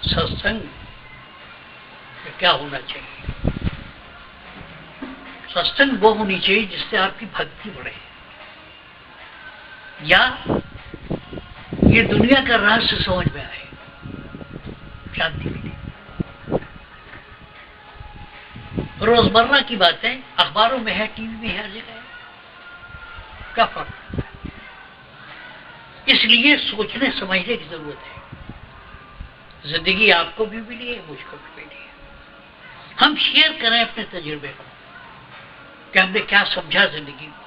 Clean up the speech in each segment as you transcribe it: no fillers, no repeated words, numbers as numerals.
सत्संग क्या होना चाहिए? सत्संग वो होनी चाहिए जिससे आपकी भक्ति बढ़े, या ये दुनिया का रहस्य समझ में आए, शांति मिले। रोजमर्रा की बातें अखबारों में है, टीवी में है, हर जगह है, क्या फर्क? इसलिए सोचने समझने की जरूरत है। जिंदगी आपको भी मिली है, मुझको भी मिली है। हम शेयर करें अपने तजुर्बे को कि हमने क्या समझा जिंदगी को।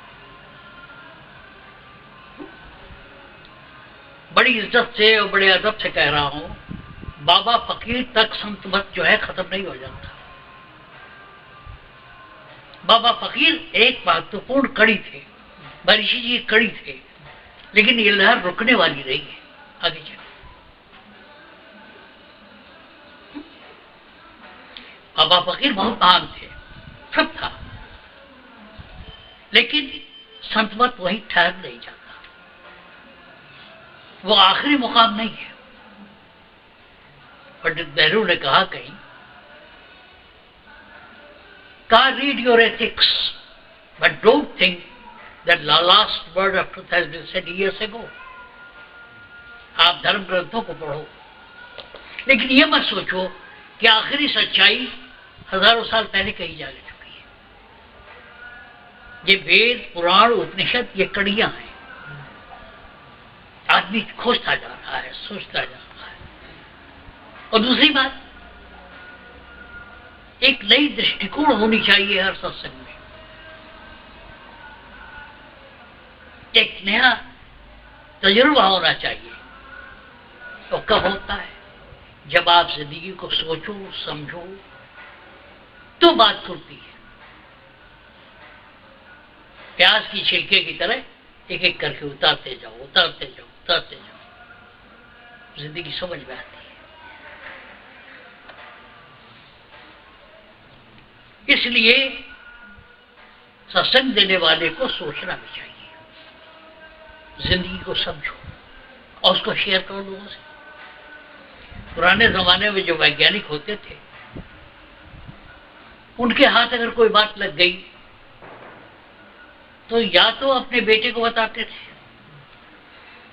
बड़ी इज्जत से और बड़े अदब से कह रहा हूं, बाबा फकीर तक संत मत जो है खत्म नहीं हो जाता। बाबा फकीर एक महत्वपूर्ण कड़ी थे, महर्षि जी कड़ी थे, लेकिन ये लहर रुकने वाली नहीं है आगे चल। बाबा फकीर बहुत महान थे, सब था, लेकिन संत मत वहीं ठहर नहीं जाता। वो आखिरी मुकाम नहीं है। पंडित नेहरू ने कहा कहीं, God read your ethics, but don't think that the last word of truth has been said years ago. आप धर्म ग्रंथों को पढ़ो, लेकिन ये मत सोचो कि आखिरी सच्चाई हजारों साल पहले कही जा चुकी है। ये वेद, पुराण, उपनिषद ये कड़ियां हैं। आदमी खोजता जा रहा है, सोचता जा रहा है। और दूसरी बात, एक नई दृष्टिकोण होनी चाहिए हर सत्संग में। एक नया तजुर्बा होना चाहिए। तो कब होता है? जब आप जिंदगी को सोचो, समझो, तो बात खुलती है। प्याज की छिलके की तरह एक एक करके उतारते जाओ, उतारते जाओ, उतारते जाओ, जिंदगी समझ में आती है। इसलिए सत्संग देने वाले को सोचना भी चाहिए। जिंदगी को समझो और उसको शेयर करो लोगों से। पुराने जमाने में जो वैज्ञानिक होते थे, उनके हाथ अगर कोई बात लग गई तो या तो अपने बेटे को बताते थे,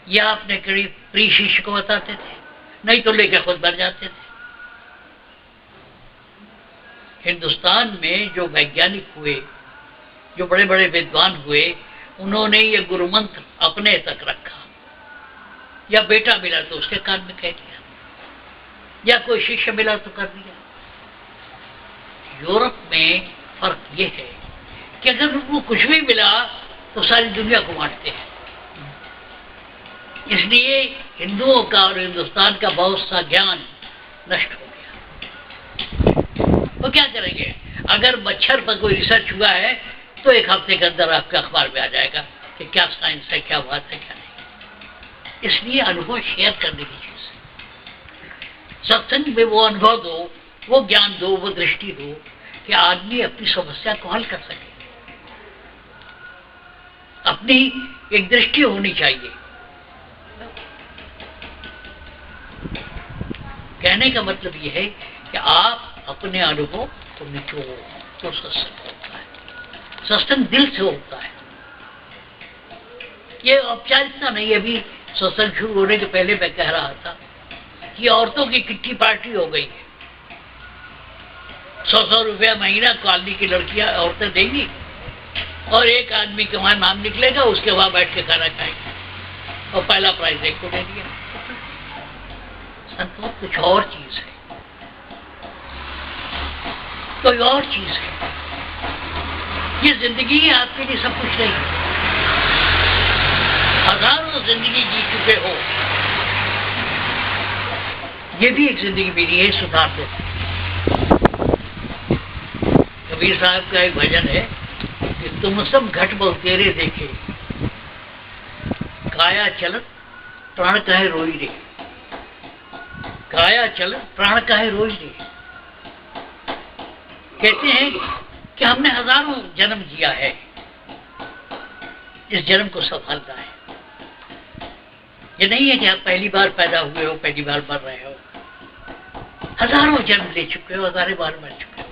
या अपने करीब प्रिय शिष्य को बताते थे, नहीं तो लेकर खुद मर जाते थे। हिंदुस्तान में जो वैज्ञानिक हुए, जो बड़े बड़े विद्वान हुए, उन्होंने ये गुरु मंत्र अपने तक रखा। या बेटा मिला तो उसके कान में कह दिया, या कोई शिष्य मिला तो कर दिया। यूरोप में फर्क ये है कि अगर उनको कुछ भी मिला तो सारी दुनिया को बांटते हैं। इसलिए हिंदुओं का और हिंदुस्तान का बहुत सा ज्ञान नष्ट हो गया। वो क्या करेंगे? अगर मच्छर पर कोई रिसर्च हुआ है तो एक हफ्ते के अंदर आपके अखबार में आ जाएगा कि क्या साइंस है, क्या बात है, क्या नहीं। इसलिए अनुभव शेयर करने की चीज है। सत्संग में वो अनुभव दो, वो ज्ञान दो, वो दृष्टि दो कि आदमी अपनी समस्या को हल कर सके। अपनी एक दृष्टि होनी चाहिए। कहने का मतलब यह है कि आप अपने अनुभव को निचोड़ो तो सत्संग होता है। सत्संग दिल से होता है। ये औपचारिकता नहीं। अभी सत्संग शुरू होने के पहले मैं कह रहा था कि औरतों की किट्टी पार्टी हो गई है। 100-100 रुपया महीना कॉलोनी की लड़कियां औरतें देंगी और एक आदमी के वहां नाम निकलेगा, उसके वहां बैठ के खाना खाएंगे और पहला प्राइज एक को दे दिया। संतों कुछ और चीज है, कोई और चीज है। ये जिंदगी है आपके लिए सब कुछ नहीं। हजारों जिंदगी जी चुके हो, ये भी एक जिंदगी मेरी है, सुधार दो। कबीर साहब का एक भजन है कि तुम सब घट बहु तेरे देखे, काया चलत प्राण कहे रोई रे। काया चलत प्राण कहे रोई रे। कहते हैं कि हमने हजारों जन्म जिया है, इस जन्म को संभालना है। ये नहीं है कि आप पहली बार पैदा हुए हो, पहली बार मर रहे हो। हजारों जन्म ले चुके हो, हजारों बार मर चुके हो।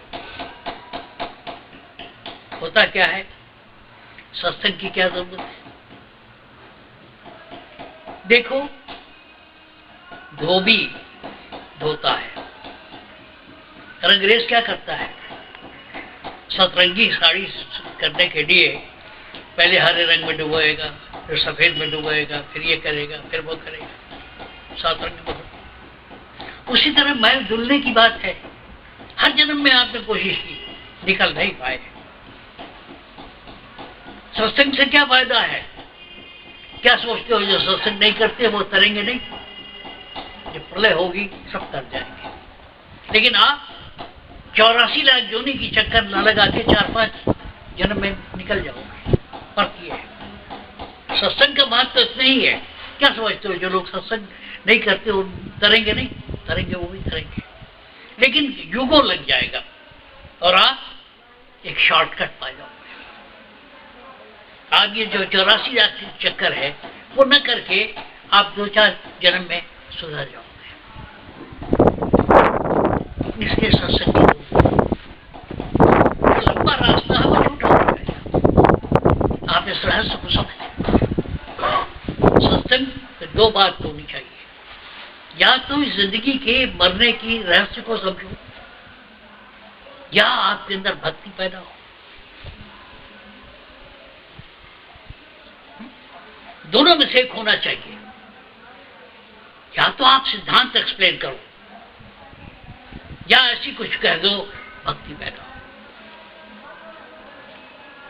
होता क्या है, सत्संग की क्या जरूरत है? देखो, धोबी धोता है, रंगरेज क्या करता है? सतरंगी साड़ी करने के लिए पहले हरे रंग में डुबोएगा, फिर सफेद में डुबोएगा, फिर ये करेगा, फिर वो करेगा, सात रंग में। उसी तरह मैल धुलने की बात है। हर जन्म में आपने कोशिश की, निकल नहीं पाए। सत्संग से क्या फायदा है? क्या सोचते हो जो सत्संग नहीं करते वो तरेंगे नहीं? जब प्रलय होगी सब तर जाएंगे। लेकिन आप 84 लाख जोनी की चक्कर न लगा के 4-5 जन्म में निकल जाओगे। फर्क ये है। सत्संग का महत्व तो इतना ही है। क्या समझते हो जो लोग सत्संग नहीं करते वो तरेंगे नहीं? तरेंगे, वो भी तरेंगे, लेकिन युगों लग जाएगा और आप एक शॉर्टकट पा जाओगे। आप ये जो 84 लाख की चक्कर है वो न करके आप 2-4 जन्म में सुधर जाओगे। इसलिए सत्संग लंबा रास्ता है, वो छोटा हो जाएगा। आप इस रहस्य को समझें। सत्संग से 2 बात होनी चाहिए। या तो इस जिंदगी के मरने की रहस्य को समझो, या आपके अंदर भक्ति पैदा हो। दोनों में से एक होना चाहिए। या तो आप सिद्धांत एक्सप्लेन करो, या ऐसी कुछ कह दो भक्ति पैदा हो।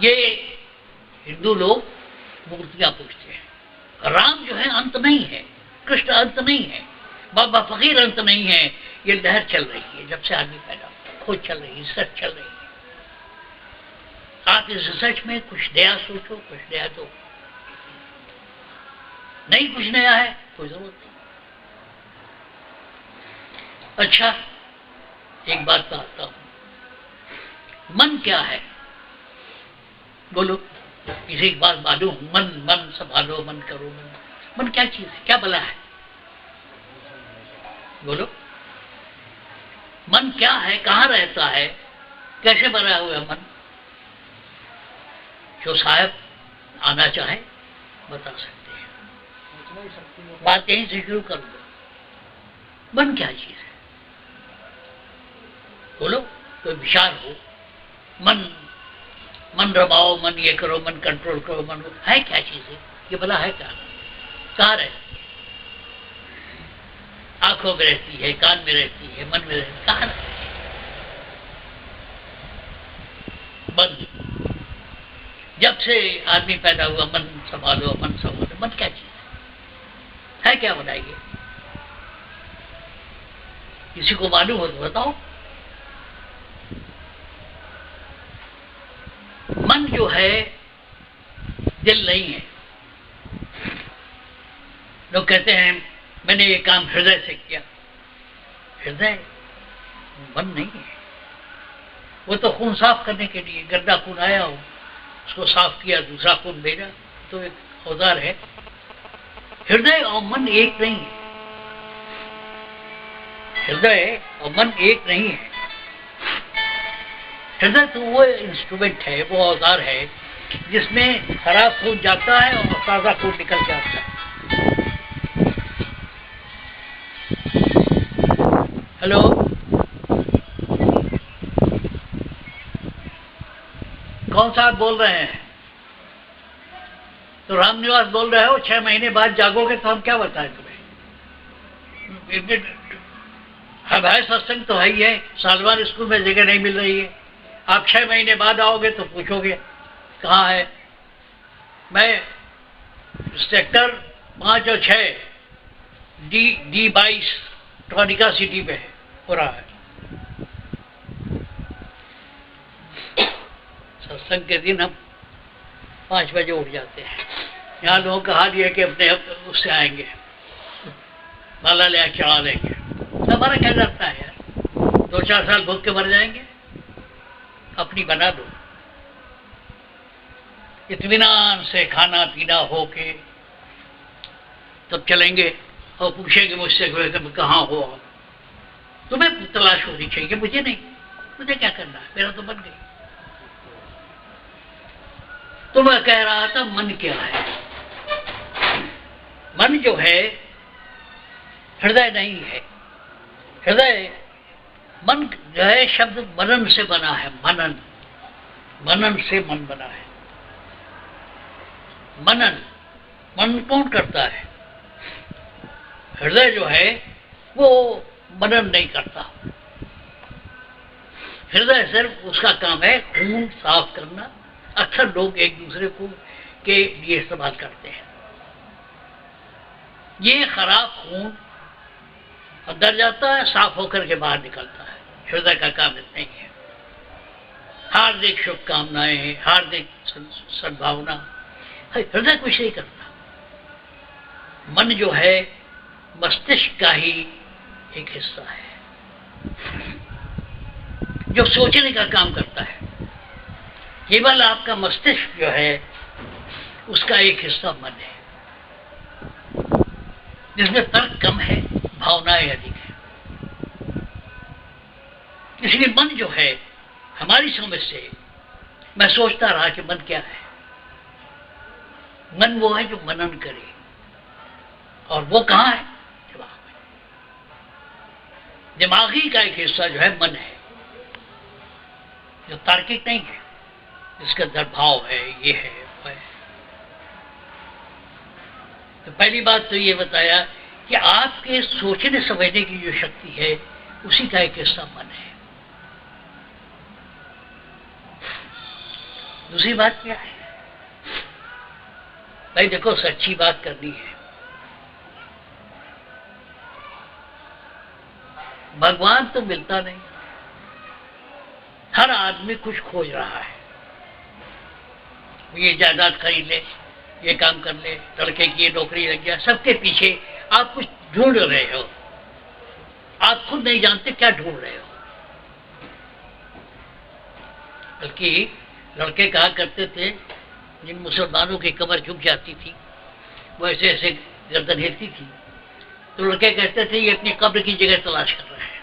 ये हिंदू लोग मूर्तियां पूजते हैं। राम जो है अंत नहीं है, कृष्ण अंत नहीं है, बाबा फकीर अंत नहीं है। ये लहर चल रही है जब से आदमी पैदा हुआ, खोज चल रही है, रिसर्च चल रही है। आप इस रिसर्च में कुछ नया सोचो, कुछ नया दो। नहीं कुछ नया है, कोई जरूरत नहीं। अच्छा, एक बात बताता हूं, मन क्या है? बोलो, किसी की बात मालूम? मन, मन संभालो, मन करो। मन क्या चीज है? क्या भला है? बोलो, मन क्या है? कहाँ रहता है? कैसे बना हुआ मन? जो साहब आना चाहे बता सकते हैं। बात यहीं से शुरू कर दो। मन क्या चीज है? बोलो, कोई विचार हो। मन, मन रमाओ, मन ये करो, मन कंट्रोल करो। मन है क्या चीज है? ये भला है क्या? कहाँ रहती है? आंखों में रहती है, कान में रहती है, मन में रहती है, कहाँ रहती है? मन। जब से आदमी पैदा हुआ, मन संभालो, मन संभालो। मन क्या चीज है क्या? बताइए, किसी को मालूम हो तो बताओ। मन जो है दिल नहीं है। लोग कहते हैं मैंने ये काम हृदय से किया। हृदय मन नहीं है। वो तो खून साफ करने के लिए, गंदा खून आया हो उसको साफ किया, दूसरा खून भेजा, तो एक औजार है। हृदय और मन एक नहीं है। हृदय और मन एक नहीं है। हृदय तो वो इंस्ट्रूमेंट है, वो औजार है जिसमें खराब खून जाता है और ताजा खून निकल के आता है। हेलो, कौन सा आप बोल रहे हैं? तो रामनिवास बोल रहे हो 6 महीने बाद जागोगे तो हम क्या बताएं तुम्हें? अब है सत्संग तो है ही है, सालवार स्कूल में जगह नहीं मिल रही है। आप 6 महीने बाद आओगे तो पूछोगे कहाँ है? मैं सेक्टर 5 और 6 D22 टॉनिका सिटी पे हो रहा है। सत्संग के दिन हम 5 बजे उठ जाते हैं। यहाँ लोगों का हाल ये है कि अपने उससे आएंगे, माला ले चढ़ा देंगे। हमारा क्या जाता है यार, 2-4 साल भूख के मर जाएंगे। अपनी बना दो, इत्मीनान से खाना पीना हो के तब चलेंगे और पूछेंगे मुझसे कि कहाँ हो आप, तुम्हें तलाश होनी चाहिए, मुझे नहीं, मुझे क्या करना है, मेरा तो बन गई। तो मैं कह रहा था मन क्या है। मन जो है हृदय नहीं है। हृदय, मन जो है शब्द मनन से बना है, मनन, मनन से मन बना है। मनन, मन कौन करता है? हृदय जो है वो मनन नहीं करता। हृदय सिर्फ उसका काम है खून साफ करना। अक्सर लोग एक दूसरे को के लिए इस्तेमाल करते हैं। ये खराब खून अंदर जाता है, साफ होकर के बाहर निकलता है। हृदय का काम इतना ही है। हार्दिक शुभकामनाएं, हार्दिक सद्भावना, हृदय कुछ नहीं करता। मन जो है मस्तिष्क का ही एक हिस्सा है जो सोचने का काम करता है। केवल आपका मस्तिष्क जो है उसका एक हिस्सा मन है, जिसमें तर्क कम है, भावनाएं अधिक है। इसलिए मन जो है हमारी समझ से, मैं सोचता रहा कि मन क्या है। मन वो है जो मनन करे, और वो कहाँ है? दिमाग में। दिमागी का एक हिस्सा जो है मन है, जो तार्किक नहीं है, जिसके अंदर भाव है, ये है, वो है। तो पहली बात तो ये बताया कि आपके सोचने समझने की जो शक्ति है उसी का एक हिस्सा मन है। दूसरी बात क्या है? भाई देखो, सच्ची बात करनी है। भगवान तो मिलता नहीं। हर आदमी कुछ खोज रहा है। ये जायदाद खरीद ले, ये काम कर ले, लड़के की ये नौकरी लग गया, सबके पीछे आप कुछ ढूंढ रहे हो। आप खुद नहीं जानते क्या ढूंढ रहे हो। बल्कि लड़के कहा करते थे, जिन मुसलमानों की कमर झुक जाती थी, वो ऐसे ऐसे गर्दन हिलती थी, तो लड़के कहते थे ये अपनी कब्र की जगह तलाश कर रहे हैं।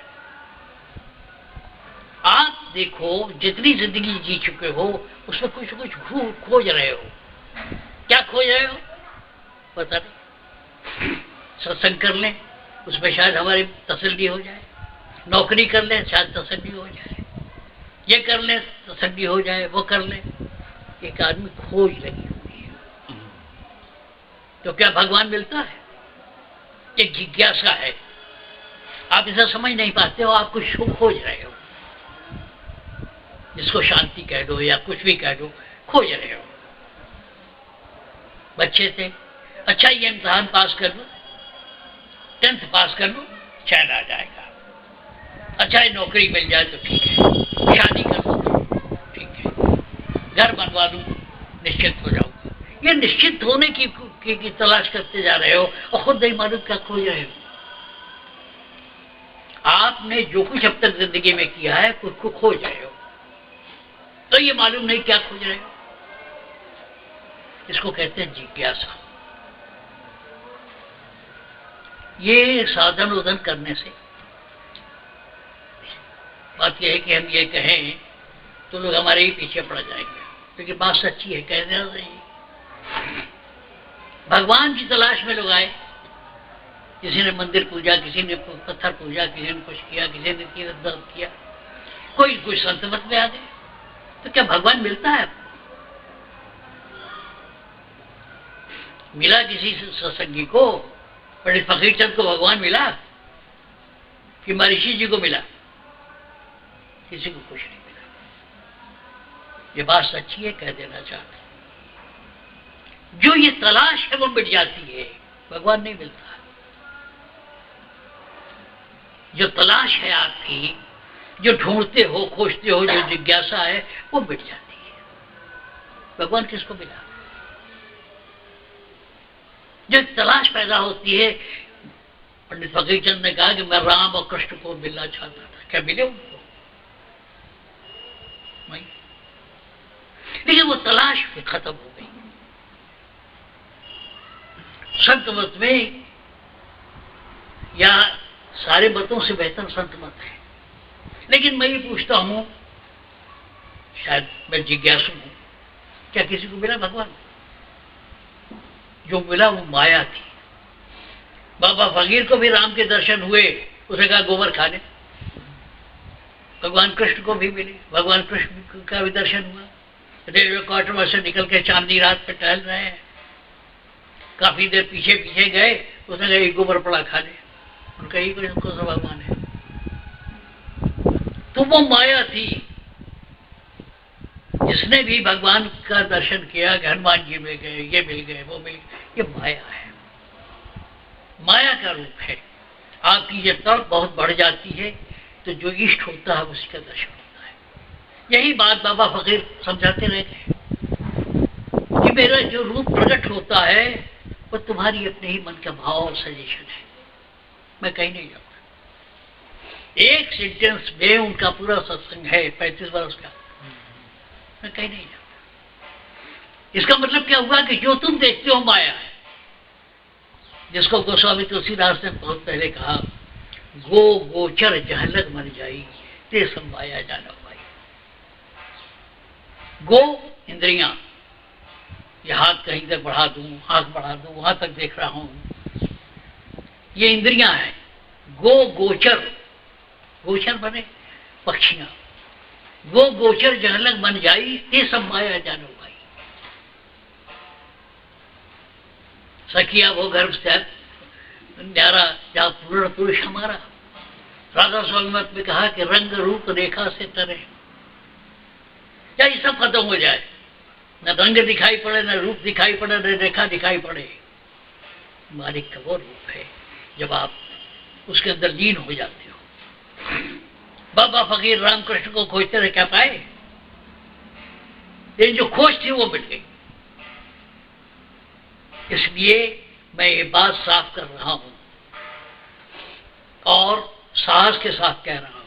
आप देखो, जितनी जिंदगी जी चुके हो उसमें कुछ कुछ खोज रहे हो। क्या खोज रहे हो पता नहीं। सत्संग कर लें, उसमें शायद हमारी तसल्ली हो जाए। नौकरी कर लें, शायद तसल्ली हो जाए। ये कर लें, तसल्ली हो जाए। वो कर लें। एक आदमी खोज लगी हुई है। तो क्या भगवान मिलता है? एक जिज्ञासा है। आप इसे समझ नहीं पाते हो, आप कुछ खोज रहे हो, जिसको शांति कह दो या कुछ भी कह दो, खोज रहे हो। बच्चे थे, अच्छा ये इम्तिहान पास कर लो, 10th पास कर लो, चैन आ जाएगा। अच्छा ये नौकरी मिल जाए तो ठीक है, शादी कर लो ठीक है, घर बनवा लूं, निश्चित हो जाऊंगा। ये निश्चित होने की तलाश करते जा रहे हो और खुद नहीं मालूम क्या खोज रहे हो। आपने जो कुछ अब तक जिंदगी में किया है खुद को खोज रहे हो, तो ये मालूम नहीं क्या खोज रहे हो। इसको कहते हैं जिज्ञासा। ये साधन उधन करने से बात यह है कि हम ये कहें तो लोग हमारे ही पीछे पड़ जाएंगे, क्योंकि बात सच्ची है, कहने नहीं। भगवान की तलाश में लोग आए, किसी ने मंदिर पूजा, किसी ने पत्थर पूजा, किसी ने कुछ किया, किसी ने तीर्थ किया, कोई कुछ संत मत में आ गए। तो क्या भगवान मिलता है आपको? मिला किसी सत्संगी को? पंडित फकीर चंद को भगवान मिला कि महर्षि जी को मिला? किसी को कुछ नहीं मिला। ये बात सच्ची है, कह देना चाहते। जो ये तलाश है वो मिट जाती है, भगवान नहीं मिलता। जो तलाश है आपकी, जो ढूंढते हो, खोजते हो, जो जिज्ञासा है, वो मिट जाती है। भगवान किसको मिला? जो तलाश पैदा होती है, पंडित फकीर चंद ने कहा कि मैं राम और कृष्ण को मिलना चाहता था, क्या मिले उनको? नहीं। लेकिन वो तलाश खत्म हो गई। संत मत में सारे मतों से बेहतर संत मत है। लेकिन मैं ये पूछता हूं, शायद मैं जिज्ञासु हूं, क्या किसी को मिला भगवान? जो मिला वो माया थी। बाबा फकीर को भी राम के दर्शन हुए, उसने कहा गोबर खा ले। भगवान कृष्ण को भी मिले, भगवान कृष्ण का भी दर्शन हुआ। रेलवे क्वार्टर में से निकल के चांदनी रात पे टहल रहे हैं, काफी देर पीछे पीछे गए, उसने कहा ये गोबर पड़ा खा ले। उनका ही कौन सा भगवान है? तो वो माया थी। जिसने भी भगवान का दर्शन किया, हनुमान जी मिल गए, ये मिल गए, वो मिल गए, ये माया है, माया का रूप है। आपकी जब तड़प बहुत बढ़ जाती है तो जो इष्ट होता है उसी का दर्शन होता है। यही बात बाबा फकीर समझाते रहते हैं कि मेरा जो रूप प्रकट होता है वो तुम्हारी अपने ही मन का भाव और सजेशन है, मैं कहीं नहीं जाऊंगा। एक सेंटेंस में उनका पूरा सत्संग है 35 वर्ष का, मैं कहीं नहीं जाऊंगा। इसका मतलब क्या हुआ कि जो तुम देखते हो माया है, जिसको गोस्वामी तुलसीदास ने बहुत पहले कहा, गो गोचर जहलग मन जाई ते सब माया जानो भाई। गो इंद्रियां, ये हाथ कहीं तक बढ़ा दूं, आंख बढ़ा दूं, वहां तक देख रहा हूं, ये इंद्रियां हैं। गो गोचर, गोचर बने पक्षियां, वो गोचर जहलग मन जाई ये सब माया जानो भाई। सखिया वो गर्भ से न्यारा जहाँ पूर्ण पुरुष हमारा। राधा स्वामी मत में कहा कि रंग रूप रेखा से तरे, क्या ये सब खत्म हो जाए, न रंग दिखाई पड़े, न रूप दिखाई पड़े, न रेखा दिखाई पड़े, मालिक का वो रूप है जब आप उसके अंदर लीन हो जाते हो। बाबा फकीर रामकृष्ण को खोजते रहे, क्या पाए? लेकिन जो खोज थी वो मिट गई। इसलिए मैं ये बात साफ कर रहा हूं और साहस के साथ कह रहा हूं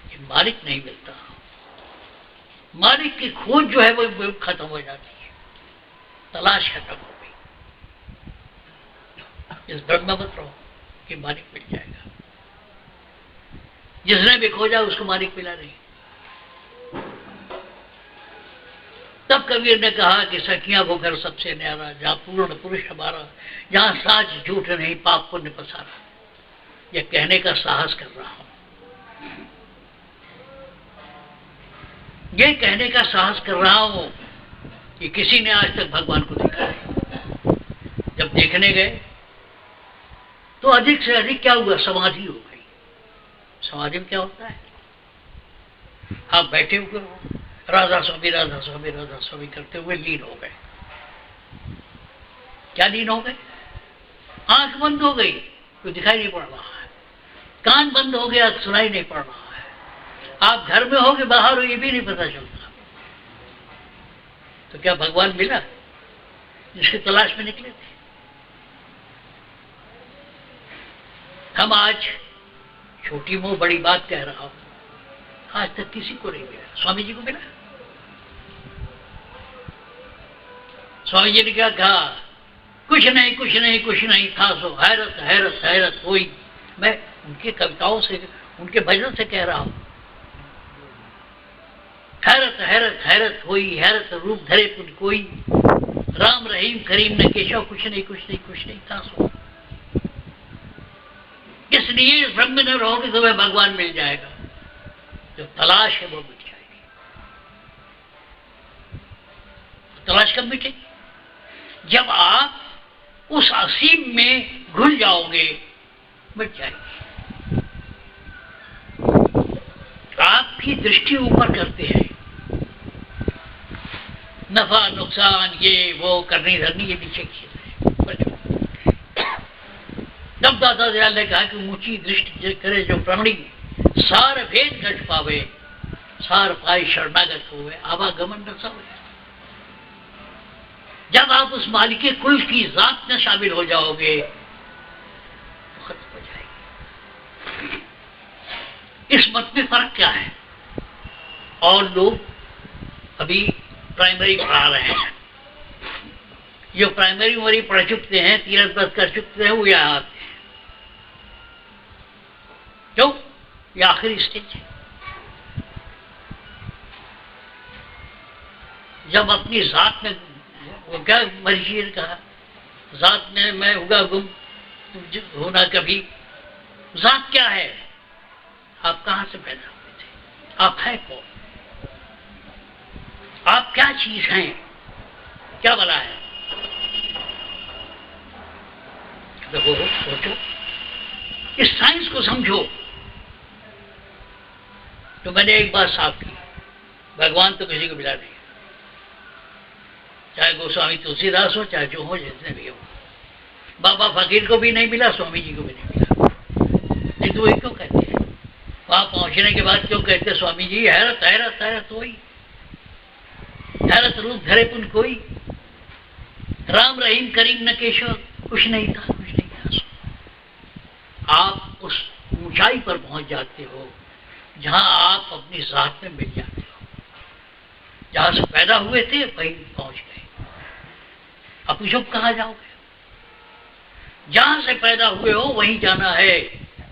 कि मालिक नहीं मिलता, मालिक की खोज जो है वो खत्म हो जाती है, तलाश खत्म हो गई। इस भ्रम में मत रहो कि मालिक मिल जाएगा। जिसने भी खोजा उसको मालिक मिला नहीं। तब कबीर ने कहा कि सखियां वो घर सबसे न्यारा, जहां पूर्ण पुरुष हमारा, जहां साच झूठ नहीं पाप पुण्य पसारा। यह कहने का साहस कर रहा हूं, यह कहने का साहस कर रहा हूं कि किसी ने आज तक भगवान को देखा नहीं। जब देखने गए तो अधिक से अधिक क्या हुआ, समाधि हो गई। समाधि में क्या होता है, आप बैठे हुए हो, राधा स्वामी राधा स्वामी राधा स्वामी करते हुए लीन हो गए। क्या लीन हो गए? आंख बंद हो गई तो दिखाई नहीं पड़ रहा है, कान बंद हो गया सुनाई नहीं पड़ रहा है, आप घर में हो कि बाहर हो ये भी नहीं पता चलता। तो क्या भगवान मिला जिसकी तलाश में निकले थे? हम आज छोटी मुंह बड़ी बात कह रहा हूं, आज तक किसी को नहीं मिला। स्वामी जी को मिला? स्वामी जी ने क्या कहा, कुछ नहीं कुछ नहीं कुछ नहीं था सो हैरत हैरत हैरत हुई। मैं उनकी कविताओं से, उनके भजन से कह रहा हूं, हैरत हैरत हैरत हुई, हैरत रूप धरे पुन कोई, राम रहीम करीम न केशव, कुछ नहीं कुछ नहीं कुछ नहीं था सो। इसलिए इस भ्रम में न रहो कि तुम्हें भगवान मिल जाएगा। जो तलाश है वो मिट जाएगी। तलाश कब मिटेगी? जब आप उस असीम में घुल जाओगे, मिट जाएगी। आपकी दृष्टि ऊपर करते हैं, नफा नुकसान ये वो करनी धरनी ये नीचे खींच रहे। तब दादा दयाल ने कहा कि ऊंची दृष्टि करे जो प्राणी, सार भेद घट पावे, सार पाई शरणागत हुए, आवागमन न सब। जब आप उस मालिक कुल की जात में शामिल हो जाओगे तो खत्म हो जाएगी। इस मत में फर्क क्या है? और लोग अभी प्राइमरी पढ़ा रहे हैं, जो प्राइमरी वरी पढ़ चुके हैं, तीरथ बस कर चुके हैं, वो यहाँ आते हैं। क्यों? ये आखिरी स्टेज है। जब अपनी जात में, वो क्या मर्जी ने कहा, जात में मैं हुआ गुम होना कभी। जात क्या है? आप कहां से पैदा हुए थे? आप हैं कौन? आप क्या चीज हैं? क्या बला है? देखो, सोचो, इस साइंस को समझो। तो मैंने एक बात साफ की, भगवान तो किसी को मिला नहीं, चाहे गोस्वामी तुलसीदास हो, चाहे जो हो, जितने भी हो। बाबा फकीर को भी नहीं मिला, स्वामी जी को भी नहीं मिला। नहीं तो वही क्यों कहते हैं? वहां पहुंचने के बाद क्यों कहते स्वामी जी हैरत हैरत हैरत हुई, हैरत रूप धरे पुन कोई, राम रहीम करीम न केशव, कुछ नहीं था, कुछ नहीं था। आप उस ऊंचाई पर पहुंच जाते हो जहां आप अपनी जात में मिल जाते हो। जहां से पैदा हुए थे वहीं पहुंच गए। अब पूछो कहां जाओगे? जहां से पैदा हुए हो वहीं जाना है,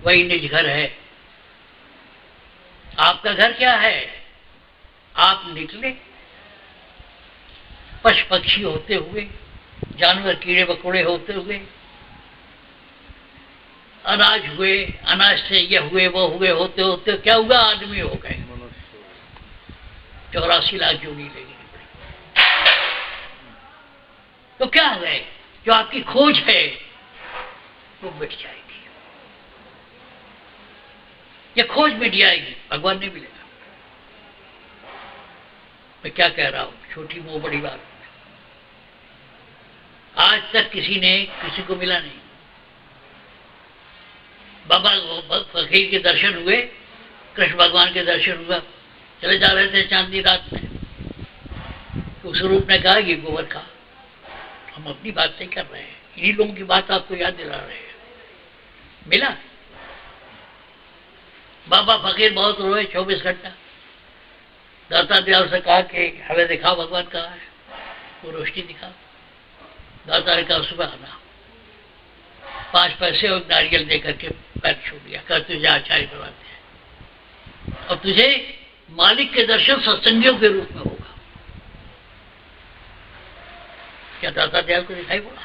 वही निज घर है। आपका घर क्या है? आप निकले पशु पक्षी होते हुए, जानवर कीड़े मकोड़े होते हुए, अनाज हुए, अनाज से ये हुए वो हुए, होते होते क्या हुआ? आदमी हो गए। 84 लाख जोड़ी लेगी। तो क्या है? जो आपकी खोज है वो मिट जाएगी। ये खोज मिट जाएगी, भगवान नहीं मिलेगा। मैं क्या कह रहा हूं? छोटी मुंह बड़ी बात। आज तक किसी ने किसी को मिला नहीं। बाबा फकीर के दर्शन हुए, कृष्ण भगवान के दर्शन हुआ, चले जा रहे थे चांदनी रात में, तो उस रूप ने कहा ये गोबर खा। हम अपनी बात नहीं कर रहे हैं, इन्हीं लोगों की बात आपको याद दिला रहे हैं। मिला? बाबा फकीर बहुत रोए 24 घंटा। दाता दयाल से कहा कि हमें दिखा भगवान कहाँ है, वो रोशनी दिखा। दाता ने कहा सुबह आना। 5 पैसे और नारियल दे करके पैर छोड़ दिया, कर तुझे आचार्य बनवाते हैं और तुझे मालिक के दर्शन सत्संगियों के रूप में होगा। क्या दाता दयाल को दिखाई पड़ा?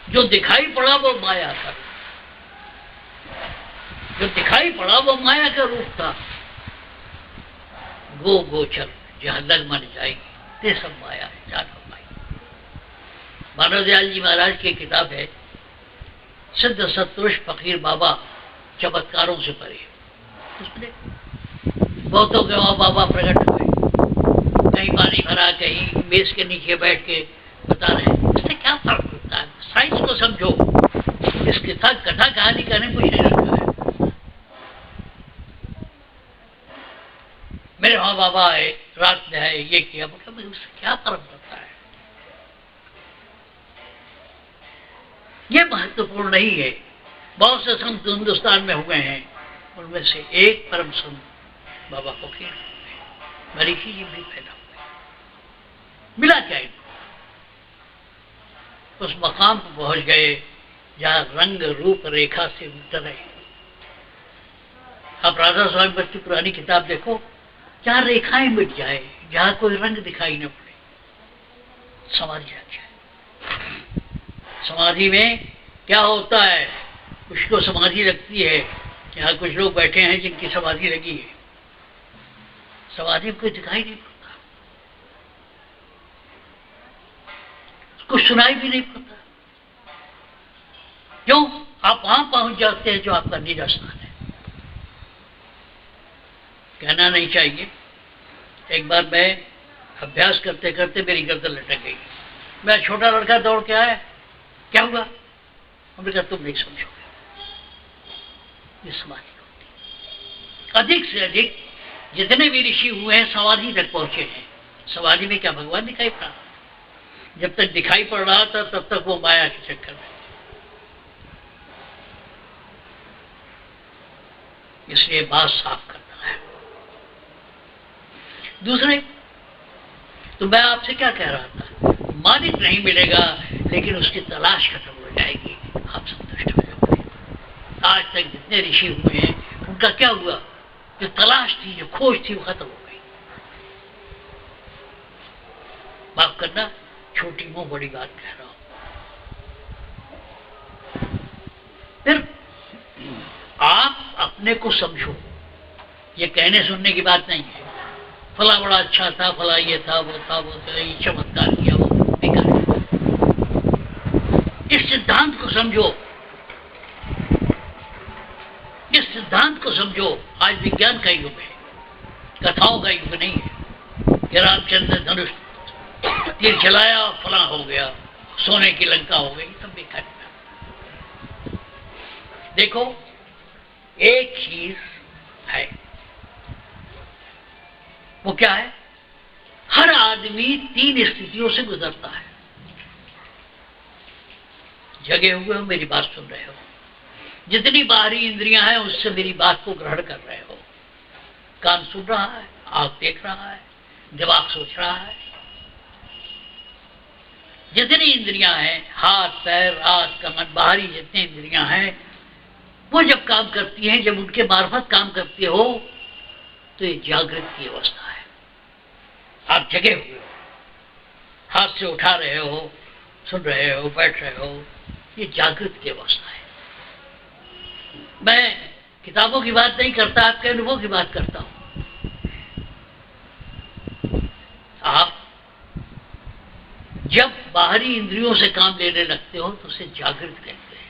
जो दिखाई पड़ा वो माया का, जो दिखाई पड़ा वो माया का रूप था। गो गोचर जहां लग मन जाएगी ते सब माया है, जान पाई। मानव दयाल जी महाराज की किताब है सिद्ध सत्पुरुष फकीर बाबा चमत्कारों से परे। उसमें बहुतों के वहां बाबा प्रकट हुए, कहीं पानी भरा, कहीं मेज के नीचे बैठ के बता रहे हैं। इससे क्या फर्क पड़ता है? साइंस को समझो। इस कथा कहानी कहने कुछ नहीं रखा है। मेरे वहां बाबा आए, रात में आए, ये किया, मतलब उससे क्या फर्क पड़ता है? ये महत्वपूर्ण नहीं है। बहुत से संत हिंदुस्तान में हुए हैं, उनमें से एक परम संत बाबा फकीर मरीषी जी भी पैदा हुए। मिला क्या इनको? उस मकाम पर पहुंच गए जहां रंग रूप रेखा से उतर है। आप राधा स्वामी बच्ची पुरानी किताब देखो, जहां रेखाएं मिट जाए, जहां कोई रंग दिखाई न पड़े, समाधि लग जाए। समाधि में क्या होता है? कुछ को समाधि लगती है। यहाँ कुछ लोग बैठे हैं जिनकी समाधि लगी है, समाधि में कुछ दिखाई नहीं पड़ता, कुछ सुनाई भी नहीं पड़ता। क्यों? आप वहां पहुंच जाते हैं जो आपका निज स्थान है। कहना नहीं चाहिए। एक बार मैं अभ्यास करते करते मेरी गर्दन लटक गई। मैं छोटा लड़का दौड़ के आया, क्या हुआ? हमने कहा तुम नहीं समझोगे, ये समाधि होती। अधिक से अधिक जितने भी ऋषि हुए हैं समाधि तक पहुंचे हैं। समाधि में क्या भगवान दिखाई पड़ा? जब तक दिखाई पड़ रहा था तब तक वो माया के चक्कर में। इसलिए बात साफ करना है। दूसरे, तो मैं आपसे क्या कह रहा था, मालिक नहीं मिलेगा लेकिन उसकी तलाश खत्म हो जाएगी, आप संतुष्ट हो जाओगे। आज तक जितने ऋषि हुए हैं उनका क्या हुआ? जो तलाश थी, जो खोज थी, वो खत्म हो गई। माफ करना, छोटी मुंह बड़ी बात कह रहा हूं। फिर आप अपने को समझो, ये कहने सुनने की बात नहीं है। फला बड़ा अच्छा था, फला ये था, वो था, वो था, ये चमत्कार किया, वो बेकार। इस सिद्धांत को समझो, इस सिद्धांत को समझो। आज विज्ञान का युग है, कथाओं का युग नहीं है कि रामचंद्र धनुष तीर चलाया, फला हो गया, सोने की लंका हो गई, सब बेकार। देखो, एक चीज है, वो क्या है? हर आदमी 3 स्थितियों से गुजरता है। जगे हुए हो, मेरी बात सुन रहे हो, जितनी बाहरी इंद्रियां हैं उससे मेरी बात को ग्रहण कर रहे हो। कान सुन रहा है, आंख देख रहा है, दिमाग सोच रहा है। जितनी इंद्रियां हैं, हाथ पैर आंख कान, बाहरी जितनी इंद्रियां हैं, वो जब काम करती हैं, जब उनके मार्फत काम करते हो, तो ये जागृत की अवस्था है। आप जगे हुए हो, हाथ से उठा रहे हो, सुन रहे हो, बैठ रहे हो, ये जागृत की अवस्था है। मैं किताबों की बात नहीं करता, आपके अनुभव की बात करता हूं। आप जब बाहरी इंद्रियों से काम लेने लगते हो तो उसे जागृत कहते हैं।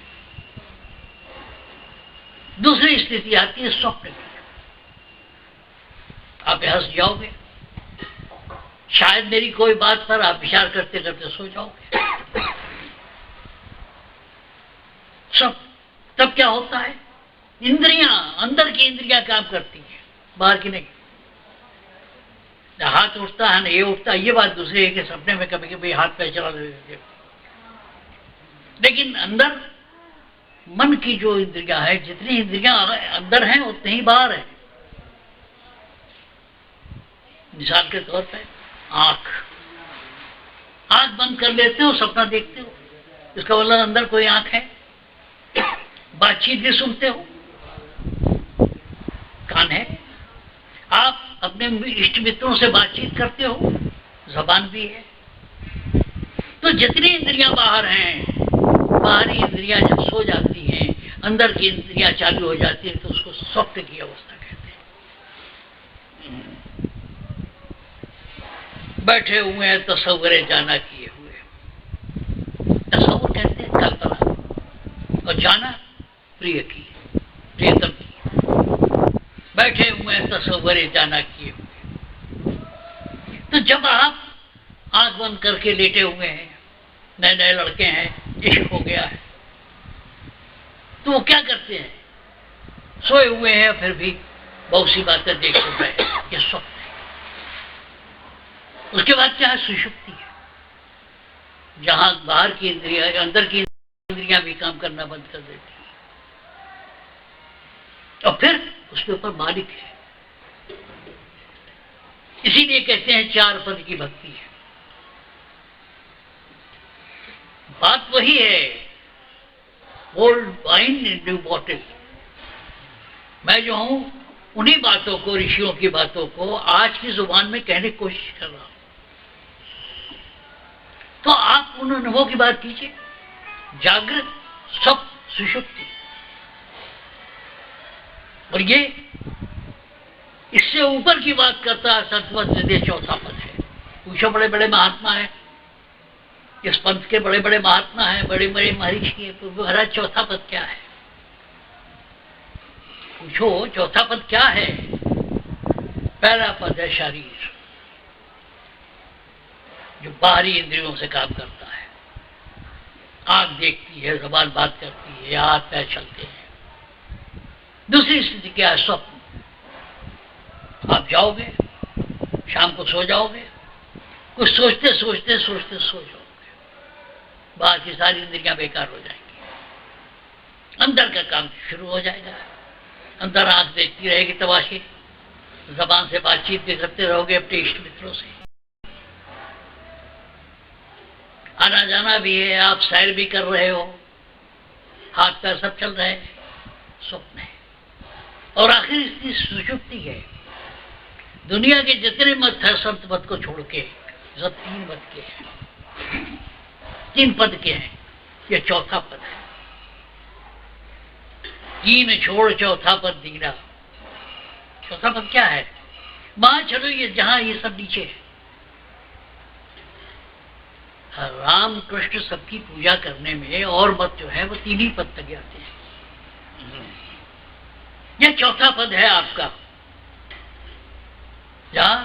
दूसरी स्थिति आती है स्वप्न की। आप हंस जाओगे, शायद मेरी कोई बात पर आप विचार करते करते सो जाओगे। सब तब क्या होता है? इंद्रियां, अंदर की इंद्रियां काम करती हैं, बाहर की नहीं। हाथ उठता है ना, ये उठता है, ये बात दूसरी है कि सपने में कभी कभी हाथ पैर चला देते, लेकिन अंदर मन की जो इंद्रियां है, जितनी इंद्रियां अंदर हैं उतनी ही बाहर है। मिसाल के तौर पे आंख बंद कर लेते हो, सपना देखते हो, इसका मतलब अंदर कोई आंख है। बातचीत भी सुनते हो, कान है। आप अपने इष्ट मित्रों से बातचीत करते हो, जबान भी है। तो जितनी इंद्रियां बाहर हैं, बाहरी इंद्रियां जब सो जाती हैं, अंदर की इंद्रियां चालू हो जाती हैं, तो उसको स्वप्न की अवस्था कहते हैं। बैठे हुए हैं, तसव्वुरे जाना किए हुए। तसव्वुर कहते हैं कल्पना, और जाना प्रिय की, प्रियतम की। बैठे हुए हैं, तसव्वुरे जाना किए हुए। तो जब आप आंख बंद करके लेटे हुए हैं, नए नए लड़के हैं, इश्क हो गया है, तो वो क्या करते हैं? सोए हुए हैं, फिर भी बहुत सी बातें देख सुन रहे हैं, ये स्वप्न है। उसके बाद क्या है? सुषुप्ति है, जहां बाहर की इंद्रियां, अंदर की इंद्रियां भी काम करना बंद कर देती है, और फिर उसके ऊपर मालिक है। इसीलिए कहते हैं 4 पद की भक्ति है। बात वही है, old wine in new bottle. मैं जो हूं उन्हीं बातों को, ऋषियों की बातों को आज की जुबान में कहने की कोशिश कर रहा हूं। तो आप उन अनुभव की बात कीजिए, जागृत, स्वप्न, सुषुप्ति। और ये इससे ऊपर की बात करता है सतवत हृदय, 4था पद है। पूछो, बड़े बड़े महात्मा है, इस पंथ के बड़े बड़े महात्मा हैं, बड़े बड़े महर्षि हैं, तो महाराज 4था पद क्या है? पूछो 4था पद क्या है? पहला पद है शरीर, जो बाहरी इंद्रियों से काम करता है। आंख देखती है, जुबान बात करती है, हाथ पैर चलते हैं। दूसरी स्थिति क्या है? स्वप्न। आप जाओगे, शाम को सो जाओगे, कुछ सोचते सोचते सोचते सो जाओगे, बाहर की सारी इंद्रियां बेकार हो जाएंगी, अंदर का काम शुरू हो जाएगा। अंदर आंख देखती रहेगी तमाशे, जबान से बातचीत भी करते रहोगे अपने इष्ट मित्रों से, आना जाना भी है, आप सैर भी कर रहे हो, हाथ पैर सब चल रहे हैं, स्वप्न है। और आखिर इसकी सुषुप्ति है। दुनिया के जितने मत है संत मत को छोड़ के सब 3 मत के हैं, 3 पद के हैं। यह चौथा पद है। 3 छोड़ चौथा पद दीना। चौथा पद क्या है? वहां चलो, ये जहां ये सब नीचे है। राम कृष्ण सबकी पूजा करने में और मत जो है वो 3 ही पद तक आते हैं। यह चौथा पद है आपका, जहां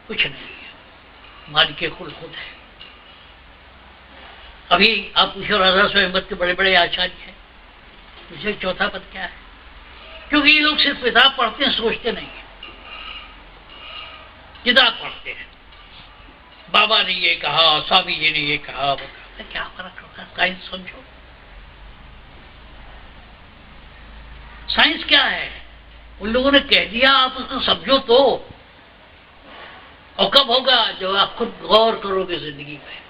कुछ नहीं है, मालिक के कुल खुद है। अभी आप पूछो राधा स्वयं के बड़े बड़े आचार्य हैं, पूछे चौथा पद क्या है? क्योंकि ये लोग सिर्फ किताब पढ़ते हैं, सोचते नहीं है। किताब पढ़ते हैं, बाबा ने ये कहा, स्वामी जी ने ये कहा, वो कहा, क्या फर्क होता है? साइंस समझो। साइंस क्या है? उन लोगों ने कह दिया, आप उसको समझो तो। और कब होगा? जब आप खुद गौर करोगे जिंदगी में।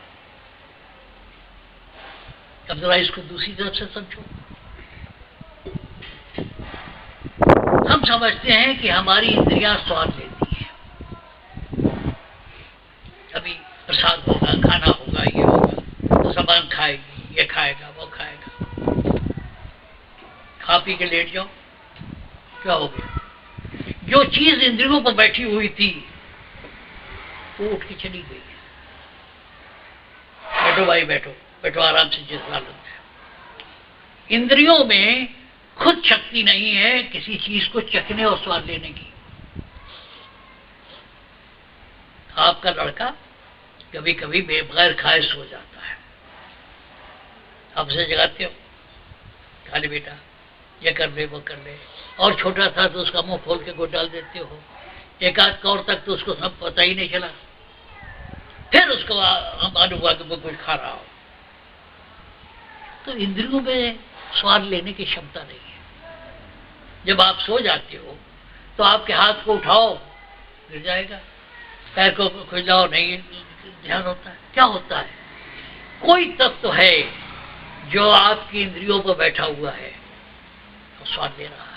अब जरा इसको दूसरी तरफ से समझो। हम समझते हैं कि हमारी इंद्रियां स्वाद लेती हैं। अभी प्रसाद होगा, खाना होगा, ये होगा, तो सामान खाएगी, ये खाएगा, वो खाएगा। खा पी के लेट जाओ, क्या हो गया? जो चीज इंद्रियों पर बैठी हुई थी वो उठ के चली गई। बैठो भाई, बैठो बैठो आराम से, जिस हालत है। इंद्रियों में खुद शक्ति नहीं है किसी चीज को चखने और स्वाद लेने की। आपका लड़का कभी कभी बेबगैर खाए सो जाता है, आप उसे जगाते हो, खा ले बेटा, ये कर ले, वो कर ले। और छोटा था तो उसका मुंह खोल के गोद डाल देते हो। एक आध कौर तक तो उसको सब पता ही नहीं चला, फिर उसको हम अनुवाद में कुछ खा रहा हो। तो इंद्रियों में स्वाद लेने की क्षमता नहीं है। जब आप सो जाते हो तो आपके हाथ को उठाओ, गिर जाएगा, पैर को खुजाओ, नहीं ध्यान होता है। क्या होता है? कोई तत्व है जो आपकी इंद्रियों पर बैठा हुआ है और स्वाद ले रहा है।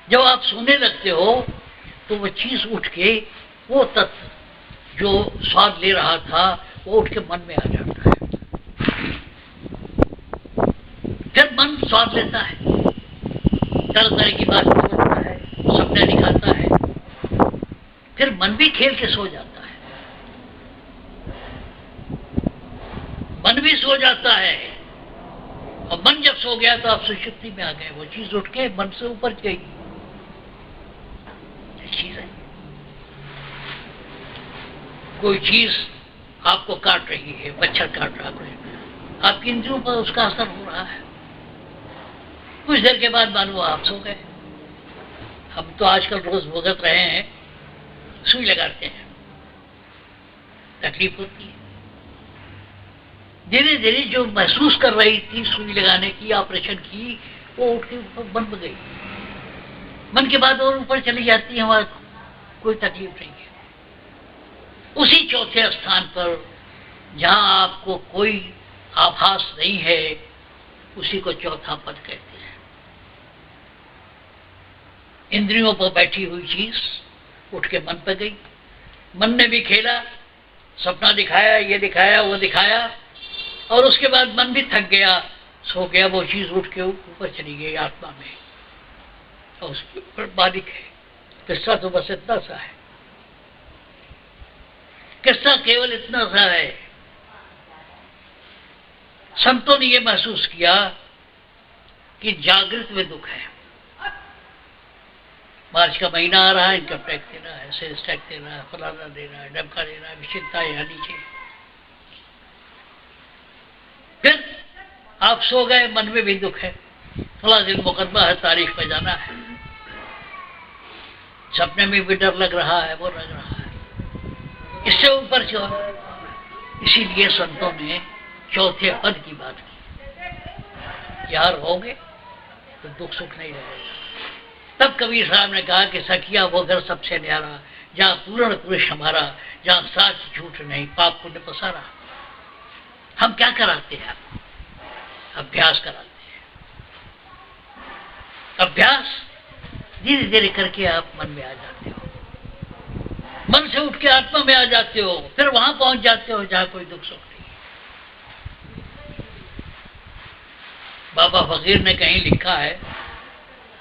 जब आप सोने लगते हो तो वो चीज उठ के, वो तत्व जो स्वाद ले रहा था वो उठ के मन में आ जाता है। फिर मन स्वाद लेता है, तरह तरह की बात बोलता है, सपने दिखाता है। फिर मन भी खेल के सो जाता है, मन भी सो जाता है। और मन जब सो गया तो आप सुषुप्ति में आ गए, वो चीज उठ के मन से ऊपर गई। चीज है, कोई चीज आपको काट रही है, मच्छर काट रहा है, आपकी इंद्रियों पर उसका असर हो रहा है। कुछ देर के बाद मानो आप सो गए। हम तो आजकल रोज भुगत रहे हैं, सुई लगाते हैं, तकलीफ होती है। धीरे धीरे जो महसूस कर रही थी सुई लगाने की, ऑपरेशन की, वो उठ के ऊपर बन गई। मन के बाद और ऊपर चली जाती है, वहां कोई तकलीफ नहीं है। उसी चौथे स्थान पर जहां आपको कोई आभास नहीं है, उसी को चौथा पद कहते हैं। इंद्रियों पर बैठी हुई चीज उठ के मन पर गई, मन ने भी खेला, सपना दिखाया, ये दिखाया, वो दिखाया, और उसके बाद मन भी थक गया, सो गया। वो चीज उठ के ऊपर चली गई आत्मा में, और उसके ऊपर मालिक है। किस्सा तो बस इतना सा है, किस्सा केवल इतना सा है। संतों ने यह महसूस किया कि जागृत में दुख है। मार्च का महीना आ रहा है, इनकम टैक्स देना है, सेल्स टैक्स देना है, फलाना देना है, डबका देना है, चिंता यहाँ नीचे। फिर आप सो गए, मन में भी दुख है, फला दिन मुकदमा है, तारीख पे जाना है, सपने में भी डर लग रहा है, वो लग रहा है। इससे ऊपर क्यों? इसीलिए संतों ने चौथे पद की बात की। यार होगे तो दुख सुख नहीं रहेगा। तब कबीर साहब ने कहा कि सखिया वो घर सबसे न्यारा, जहां पूर्ण पुरुष हमारा, जहां साच झूठ नहीं, पाप पुण्य पसारा। हम क्या कराते हैं आपको? अभ्यास कराते हैं। अभ्यास धीरे धीरे करके आप मन में आ जाते हो, मन से उठ के आत्मा में आ जाते हो, फिर वहां पहुंच जाते हो जहां कोई दुख सुख नहीं। बाबा फकीर ने कहीं लिखा है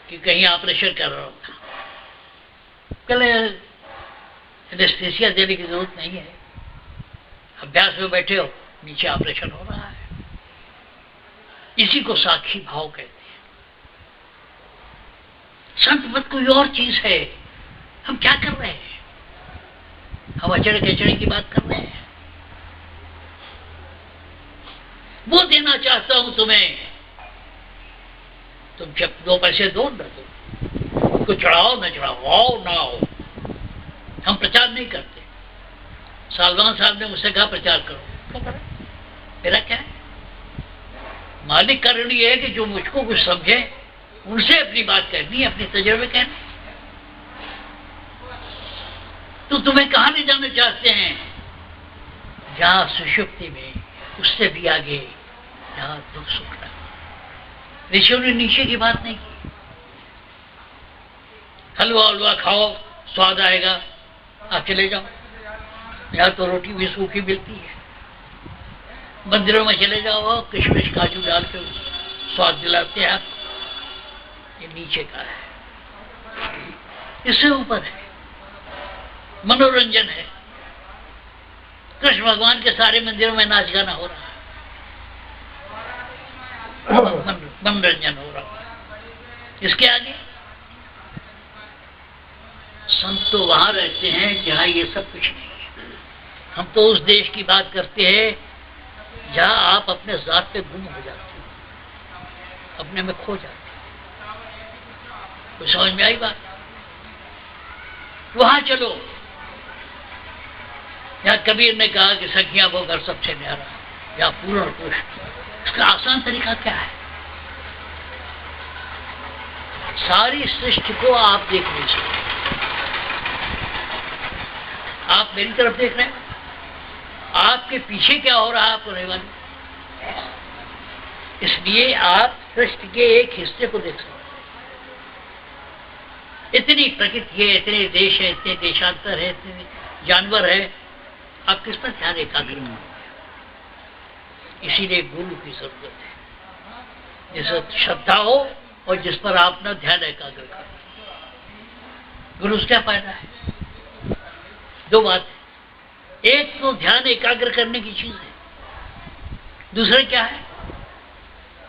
कि कहीं ऑपरेशन कर रहा था, पहले एनेस्थीसिया देने की जरूरत नहीं है, अभ्यास में बैठे हो, नीचे ऑपरेशन हो रहा है। इसी को साक्षी भाव कहते हैं। संत मत कोई और चीज है। हम क्या कर रहे हैं? हम अचड़े कचड़े की बात कर रहे हैं। वो देना चाहता हूं तुम्हें, तुम जब 2 पैसे दो न दो, कुछ चढ़ाओ न चढ़ाओ, आओ ना आओ। हम प्रचार नहीं करते। सालवान साहब ने मुझसे कहा प्रचार करो, क्या करें? मेरा क्या है? मालिक का ऋण ये है कि जो मुझको कुछ समझे उनसे अपनी बात कहनी है, अपने तजुर्बे कहने। तो तुम्हें कहां ले जाना चाहते हैं? जहां सुषुप्ति में, उससे भी आगे, जहां दुख सुख ना। ऋषियों ने नीचे की बात नहीं की। हलवा हलवा खाओ, स्वाद आएगा, आप चले जाओ। यहाँ तो रोटी भी सूखी मिलती है। मंदिरों में चले जाओ, किशमिश काजू डाल के स्वाद दिलाते हैं आप। ये नीचे का है, इससे ऊपर है मनोरंजन है। कृष्ण भगवान के सारे मंदिरों में नाच गाना हो रहा है, मनोरंजन हो रहा है। इसके आगे संत तो वहां रहते हैं जहां ये सब कुछ नहीं है। हम तो उस देश की बात करते हैं जहां आप अपने जात पे गुम हो जाते हो, अपने में खो जाते हो। तो समझ में आई बात? वहां चलो। यहाँ कबीर ने कहा कि सखियां वो घर सबसे न्यारा, या पूर्ण पुष्ट। इसका आसान तरीका क्या है? सारी सृष्टि को आप देख नहीं सकते। आप मेरी तरफ देख रहे हैं, आपके पीछे क्या हो रहा है आपको नहीं मालूम। इसलिए आप सृष्टि के एक हिस्से को देख सकते हैं। इतनी प्रकृति है, इतने देश है, इतने देशांतर है, इतने जानवर है, आप किस पर ध्यान एकाग्र करें? इसीलिए गुरु की जरूरत है, जिससे श्रद्धा हो और जिस पर आप अपना ध्यान एकाग्र करें। गुरु से क्या फायदा है? 2 बात है। एक तो ध्यान एकाग्र करने की चीज है, दूसरा क्या है?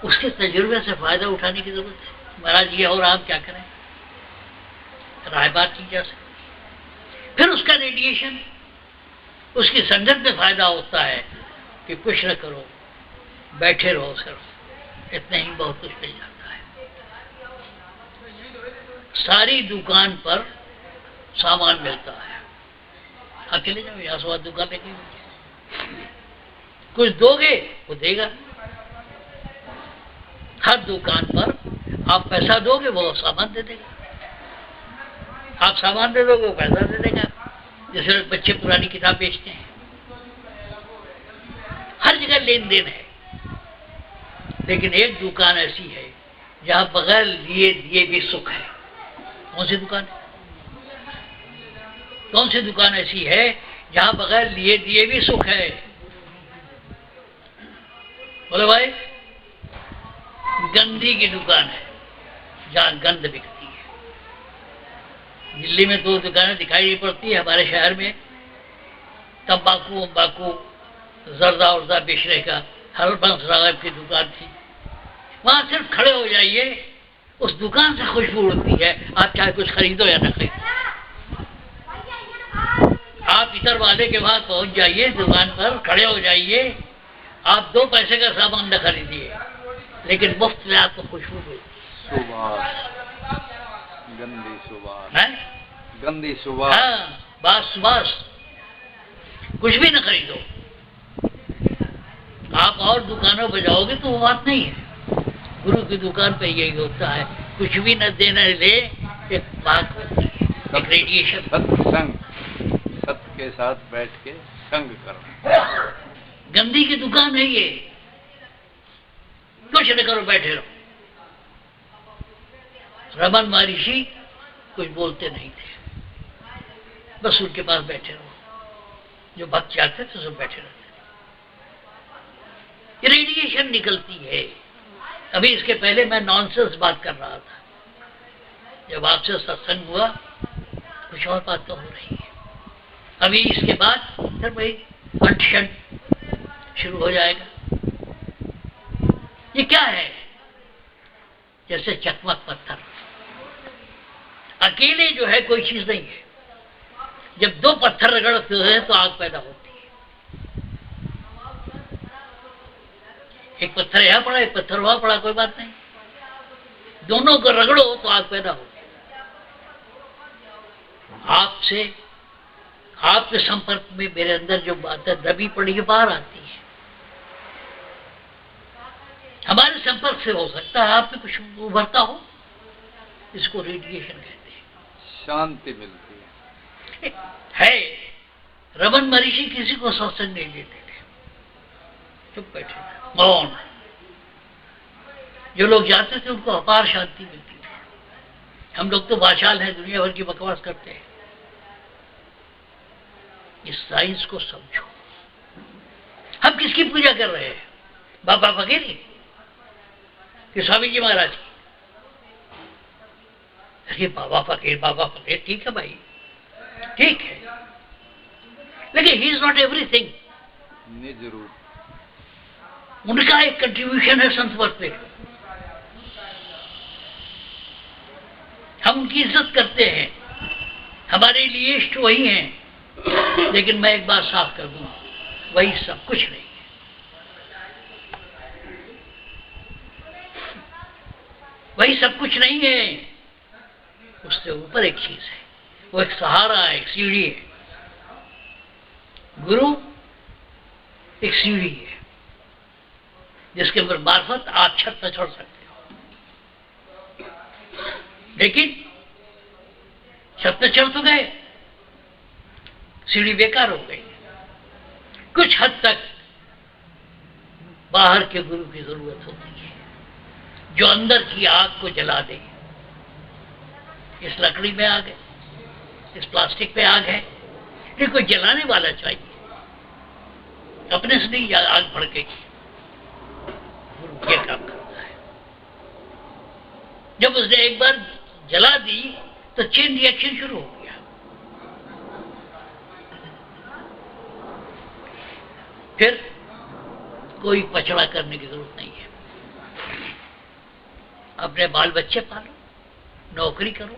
उसके तजुर्बे से फायदा उठाने की जरूरत है। महाराज ये और आप क्या करें, राय बात की जा सकती। फिर उसका रेडिएशन, उसकी संगत में फायदा होता है कि कुछ न करो, बैठे रहो, सिर्फ इतने ही बहुत कुछ मिल जाता है। सारी दुकान पर सामान मिलता है, अकेले जाओ, यहाँ से दुकान पे कुछ दोगे वो देगा। हर दुकान पर आप पैसा दोगे वो सामान दे देगा, आप सामान दे दोगे वो पैसा दे देगा। जैसे बच्चे पुरानी किताब बेचते हैं, हर जगह लेन देन है। लेकिन एक दुकान ऐसी है जहां बगैर लिए दिए भी सुख है। कौन सी दुकान है? कौन सी दुकान ऐसी है जहां बगैर लिए दिए भी सुख है? बोलो भाई। गंदी की दुकान है जहां गंध बिकती है। दिल्ली में 2 दुकानें दिखाई नहीं पड़ती है हमारे शहर में, तंबाकू वंबाकू जर्दा उर्दा बेचने का। हरबंस राघव की दुकान थी, वहां सिर्फ खड़े हो जाइए, उस दुकान से खुशबू उड़ती है, आप चाहे कुछ खरीदो या ना खरीदो। आप इतर वाले के बाद पहुंच जाइए, दुकान पर खड़े हो जाइए, आप 2 पैसे का सामान न खरीदिए, लेकिन मुफ्त में आपको खुशबू मिलेगी। सुबास, गंदी सुबास है, गंदी सुबास। हाँ, बात सुबास। कुछ भी न खरीदो। आप और दुकानों पर जाओगे तो वो बात नहीं है। गुरु की दुकान पे यही होता है, कुछ भी न देने ले, एक बात होती है, एक रेडिएशन। सत्संग, सत्य के साथ बैठ के संग करना। गंदी की दुकान है ये, कुछ न करो, बैठे रहो। रमन महर्षि कुछ बोलते नहीं थे, बस उनके पास बैठे रहो। जो भक्त चाहते थे सब बैठे रहते। रेडिएशन निकलती है। अभी इसके पहले मैं नॉनसेंस बात कर रहा था, जब आपसे सत्संग हुआ कुछ और बात तो हो रही है। अभी इसके बाद फिर भाई अंट शुरू हो जाएगा। ये क्या है? जैसे चकमक पत्थर, अकेले जो है कोई चीज नहीं है। जब दो पत्थर रगड़ते हैं तो आग पैदा होती है। एक पत्थर यहां पड़ा, एक पत्थर वहां पड़ा, कोई बात नहीं, दोनों को रगड़ो तो आग पैदा होगी। आपके संपर्क में मेरे अंदर जो बात है दबी पड़ी है बाहर आती है। हमारे संपर्क से हो सकता है आप में कुछ उभरता हो, इसको रेडिएशन कहते हैं। शांति मिलती है। रमन महर्षि किसी को सत्संग नहीं देते थे, चुप बैठे मौन। जो लोग जाते थे उनको अपार शांति मिलती थी। हम लोग तो वाचाल हैं, दुनिया भर की बकवास करते हैं। इस साइंस को समझो। हम किसकी पूजा कर रहे हैं? बाबा फकीर कि स्वामी जी महाराज की? अरे बाबा फकीर ठीक है भाई, ठीक है, लेकिन ही इज नॉट एवरीथिंग। निज रूप उनका एक कंट्रीब्यूशन है संत वर्ग पे। हम उनकी इज्जत करते हैं, हमारे लिए इष्ट वही हैं। लेकिन मैं एक बात साफ कर दूं, वही सब कुछ नहीं है। वही सब कुछ नहीं है, उससे ऊपर एक चीज है। वो एक सहारा है, एक सीढ़ी है। गुरु एक सीढ़ी है जिसके मार्फत आप छत पर चढ़ सकते हो। लेकिन छत पर चढ़ तो गए, सीढ़ी बेकार हो गई। कुछ हद तक बाहर के गुरु की जरूरत होती है, जो अंदर की आग को जला दे। इस लकड़ी में आग है, इस प्लास्टिक में आग है, लेकिन कोई जलाने वाला चाहिए। अपने से नहीं आग भड़केगी। गुरु ये काम करता है। जब उसने एक बार जला दी तो चेन रिएक्शन शुरू हो गया। फिर कोई पचड़ा करने की जरूरत नहीं है। अपने बाल बच्चे पालो, नौकरी करो,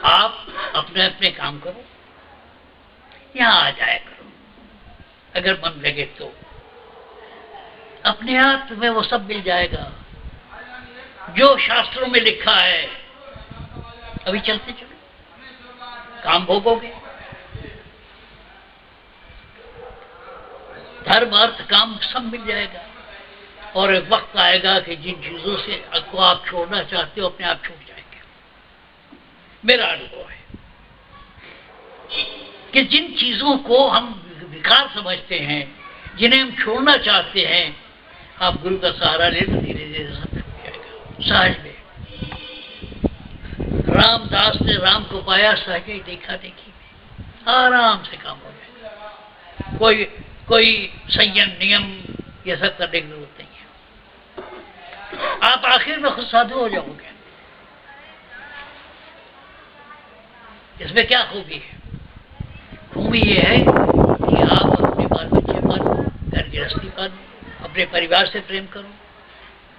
आप अपने अपने काम करो, यहां आ जाया करो। अगर मन लगे तो अपने आप तुम्हें वो सब मिल जाएगा जो शास्त्रों में लिखा है। अभी चलते चलो, काम भोगोगे। धर्म अर्थ काम सब मिल जाएगा। और एक वक्त आएगा कि जिन चीजों से को आप छोड़ना चाहते हो अपने आप छूट जाएंगे। मेरा अनुभव है कि जिन चीजों को हम विकार समझते हैं, जिन्हें हम छोड़ना चाहते हैं, आप गुरु का सहारा ले तो धीरे धीरे सब छूट जाएगा। सहज में रामदास ने राम को पाया, सहज ही देखा देखी में आराम से काम हो जाएगा। कोई संयम नियम ये सब करने की जरूरत नहीं है। आप आखिर में खुद साधु हो जाओगे। इसमें क्या खूबी है? खूबी ये है कि आप अपने बाल बच्चे पालो, घर गृहस्थी पालो, अपने परिवार से प्रेम करो,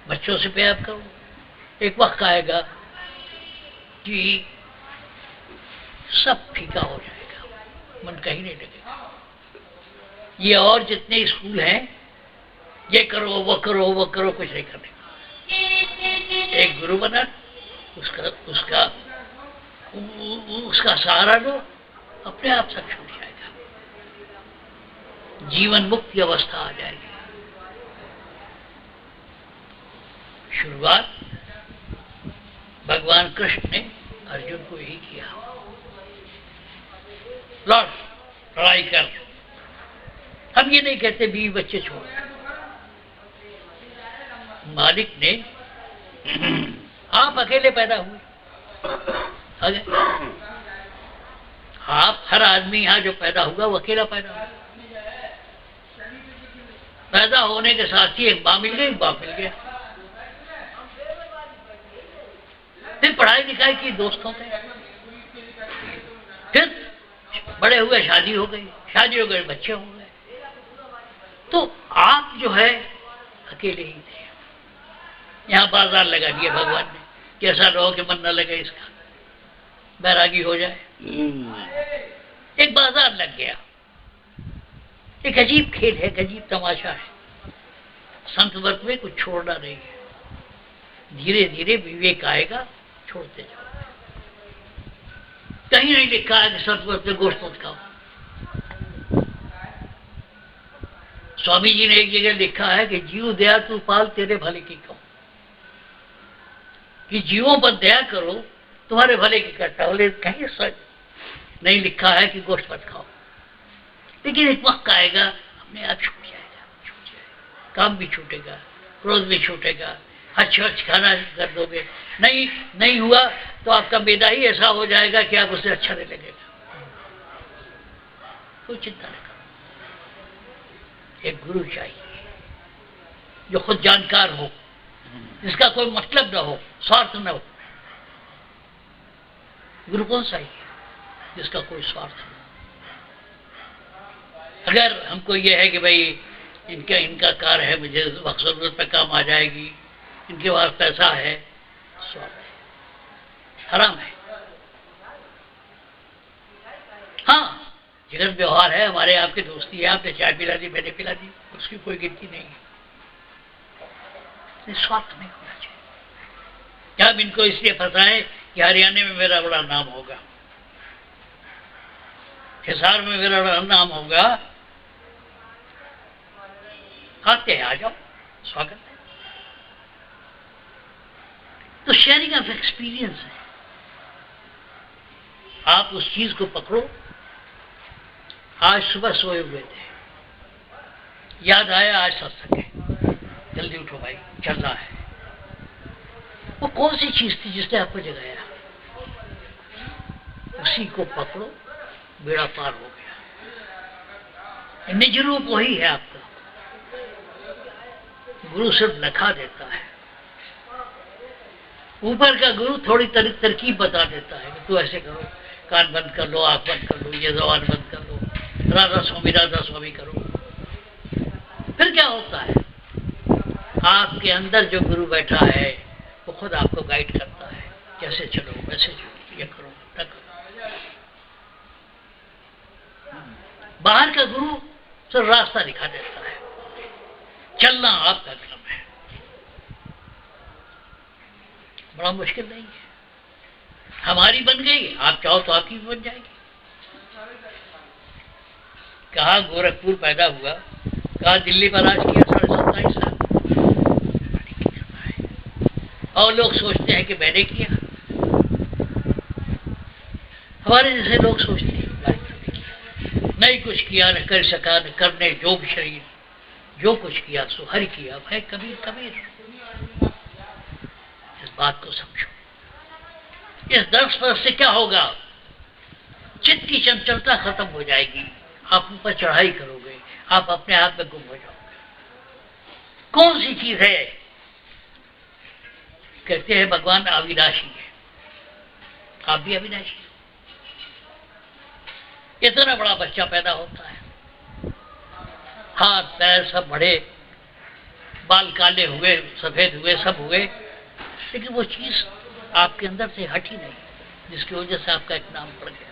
बच्चों से प्यार करो। एक वक्त आएगा कि सब फीका हो जाएगा, मन कहीं नहीं लगेगा। ये और जितने स्कूल हैं, ये करो वो करो वो करो, कुछ नहीं करने का। एक गुरु बना, उसका सहारा लो, अपने आप सब छूट जाएगा। जीवन मुक्ति अवस्था आ जाएगी। शुरुआत भगवान कृष्ण ने अर्जुन को यही किया, लौट लड़ाई कर। हम ये नहीं कहते बीवी बच्चे छोड़, मालिक ने, आप अकेले पैदा हुए, आप हर आदमी यहाँ जो पैदा होगा वो अकेला पैदा होगा। पैदा होने के साथ ही एक माँ मिल गई, बाप मिल गया, फिर पढ़ाई लिखाई की, दोस्तों के, फिर बड़े हुए, शादी हो गई, बच्चे हो गए। तो आप जो है अकेले ही थे। यहाँ बाजार लगा दिया भगवान ने कि ऐसा रहो कि मन न लगे इसका, बैरागी हो जाए। एक बाजार लग गया। एक अजीब खेल है, अजीब तमाशा है। संत वर्ग में कुछ छोड़ना नहीं है, धीरे धीरे विवेक आएगा, छोड़ते जाओ। कहीं नहीं लिखा है कि संत वर्ग में गोश्त मत खाओ। स्वामी जी ने एक जगह लिखा है कि जीव दया तू पाल तेरे भले की कहो, कि जीवों पर दया करो तुम्हारे भले की करता हो। लेकिन कहीं सच नहीं लिखा है कि गोश्त मत खाओ। लेकिन एक वक्त आएगा अपने आप छूट जाएगा, काम भी छूटेगा, क्रोध भी छूटेगा, हच खाना कर दोगे। नहीं हुआ तो आपका बेदा ही ऐसा हो जाएगा कि आप उसे अच्छा नहीं लगेगा। कोई चिंता नहीं करो। एक गुरु चाहिए जो खुद जानकार हो, जिसका कोई मतलब न हो, स्वार्थ न हो। गुरु कौन सा है? जिसका कोई स्वार्थ नहीं। अगर हमको ये है कि भाई इनका कार्य है, मुझे वक्त जरूरत पे काम आ जाएगी, इनके पास पैसा है, स्वार्थ है, हराम है। हाँ, जिगर व्यवहार है, हमारे आपके दोस्ती है, आपने चाय पिला दी, मैंने पिला दी, उसकी कोई गिनती नहीं है। स्वार्थ नहीं होना चाहिए। हम इनको इसलिए फंसाए कि हरियाणा में मेरा बड़ा नाम होगा, हिसार में मेरा बड़ा नाम होगा। आते हैं, आ जाओ, स्वागत है। तो शेयरिंग ऑफ एक्सपीरियंस है। आप उस चीज को पकड़ो। आज सुबह सोए हुए थे, याद आया आज सत्संग है, जल्दी उठो भाई, चलना है। वो कौन सी चीज थी जिसने आपको जगाया? उसी को पकड़ो, बेड़ा पार हो गया। निज रूप वही है आपका। गुरु सिर्फ लखा देता है, ऊपर का गुरु थोड़ी तरकीब बता देता है कि तू ऐसे करो, कान बंद कर लो, आंख बंद कर लो, ये जबान बंद कर लो, राधा स्वामी करो। फिर क्या होता है? आपके अंदर जो गुरु बैठा है वो खुद आपको गाइड करता है, कैसे चलो, वैसे चलो, ये करो, न करो। बाहर का गुरु सिर्फ रास्ता दिखा देता है, चलना आपका काम है। बड़ा मुश्किल नहीं है। हमारी बन गई, आप चाहो तो आपकी भी बन जाएगी। कहा गोरखपुर पैदा हुआ, कहा दिल्ली पर राज किया 27.5 साल, और लोग सोचते हैं कि मैंने किया। हमारे जैसे लोग सोचते हैं नहीं कुछ किया, न कर सका, न करने जोग शरीर, जो कुछ किया सो हरि किया। भाई कबीर कबीर, इस बात को समझो। इस दर्श पर से क्या होगा? चित्त की चंचलता खत्म हो जाएगी, आप ऊपर चढ़ाई करोगे, आप अपने आप में गुम हो जाओगे। कौन सी चीज है? कहते हैं भगवान अविनाशी है, आप भी अविनाशी। इतना बड़ा बच्चा पैदा होता है, हाथ पैर सब बड़े, बाल काले हुए, सफेद हुए, सब हुए, लेकिन वो चीज आपके अंदर से हटी नहीं, जिसकी वजह से आपका एक नाम पड़ गया।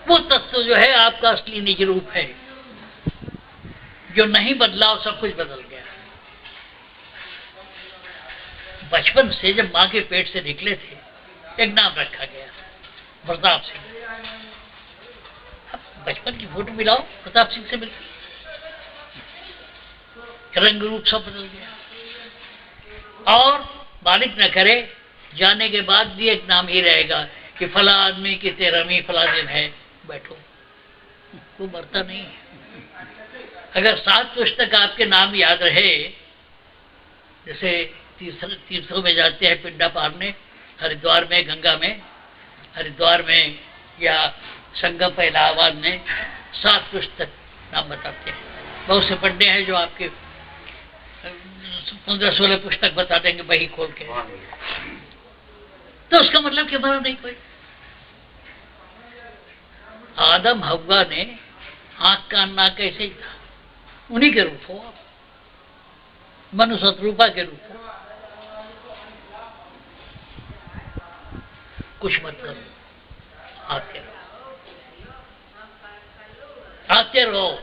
वो तत्व जो है आपका असली निज रूप है, जो नहीं बदला, सब कुछ बदल गया। बचपन से जब माँ के पेट से निकले थे, एक नाम रखा गया, प्रताप सिंह। बचपन की फोटो मिलाओ, प्रताप सिंह से मिलती, रंग रूप सब बदल गया। और मालिक न करे, जाने के बाद भी एक नाम ही रहेगा कि फला आदमी की 13वीं फला दिन है, बैठो। वो मरता नहीं है। अगर 7 पुस्तक आपके नाम याद रहे, जैसे तीर्थों में जाते हैं पिंडा पारने, हरिद्वार में, गंगा में, हरिद्वार में या संगम पर इलाहाबाद में 7 पुस्तक नाम बताते हैं। बहुत से पंडे हैं जो आपके 15-16 पुस्तक बता देंगे बही खोल के। तो उसका मतलब कि मरा नहीं कोई। आदम हव्वा ने आंख कान नाक कैसे ही था, उन्हीं के रूप हो, मनु शत्रुपा के रूप हो। कुछ मतलब आते रहो,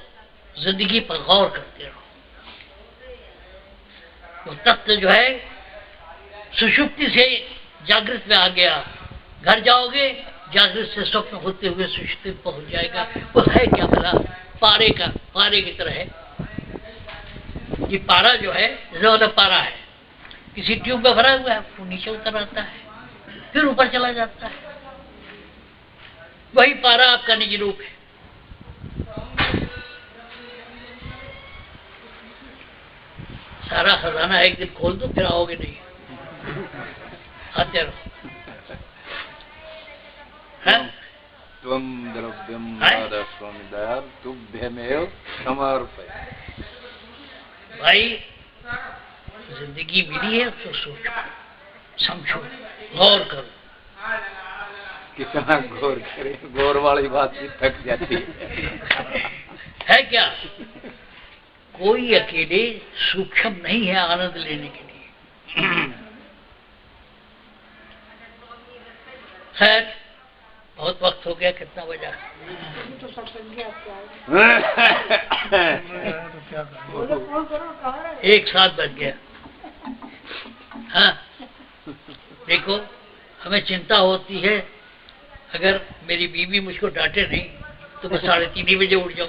जिंदगी पर गौर करते रहो। वो तत्व जो है सुषुप्ति से जागृत में आ गया, घर जाओगे जागृत से स्वप्न होते हुए सुषुप्ति में पहुंच जाएगा। वो है क्या भला? पारे की तरह है। ये पारा जो है ज्यादा पारा है, किसी ट्यूब में भरा हुआ है, वो नीचे उतर आता है, फिर ऊपर चला जाता है। वही पारा आपका निज रूप है। सारा खजाना एक दिन खोल दो, फिर आओगे नहीं, आते रहो। त्वं द्रव्यं नारद स्वामी दयाल तुभ्यमेव समर्पयामि। भाई जिंदगी मिली है तो सोचो, समझो, गौर करो। कितना गौर करे, गौर वाली बात भी थक जाती है क्या? कोई अकेले सूक्ष्म नहीं है आनंद लेने के लिए। खैर बहुत वक्त हो गया, कितना बजा? एक साथ बज गया। हाँ देखो, हमें चिंता होती है अगर मेरी बीवी मुझको डांटे नहीं तो मैं 3:30 बजे उठ जाऊं।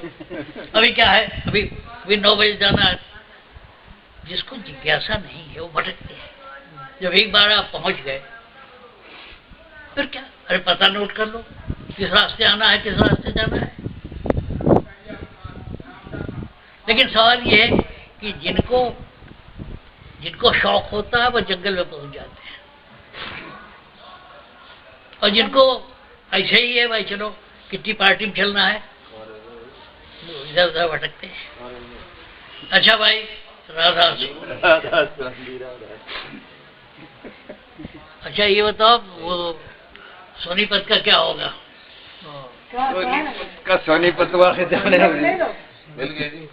अभी क्या है, अभी 9 बजे जाना है। जिसको जिज्ञासा नहीं है वो भटकते हैं। जब एक बार आप पहुंच गए फिर क्या, अरे पता नोट कर लो, किस रास्ते आना है, किस रास्ते जाना है। लेकिन सवाल ये है कि जिनको शौक होता है वो जंगल में पहुंच जाते हैं, और जिनको ऐसे ही है भाई चलो किट्टी पार्टी में चलना है, इधर उधर भटकते हैं। अच्छा भाई, राधा। अच्छा ये बताओ, वो सोनीपत का क्या होगा? सोनीपत वाले जाने मिल गए जी।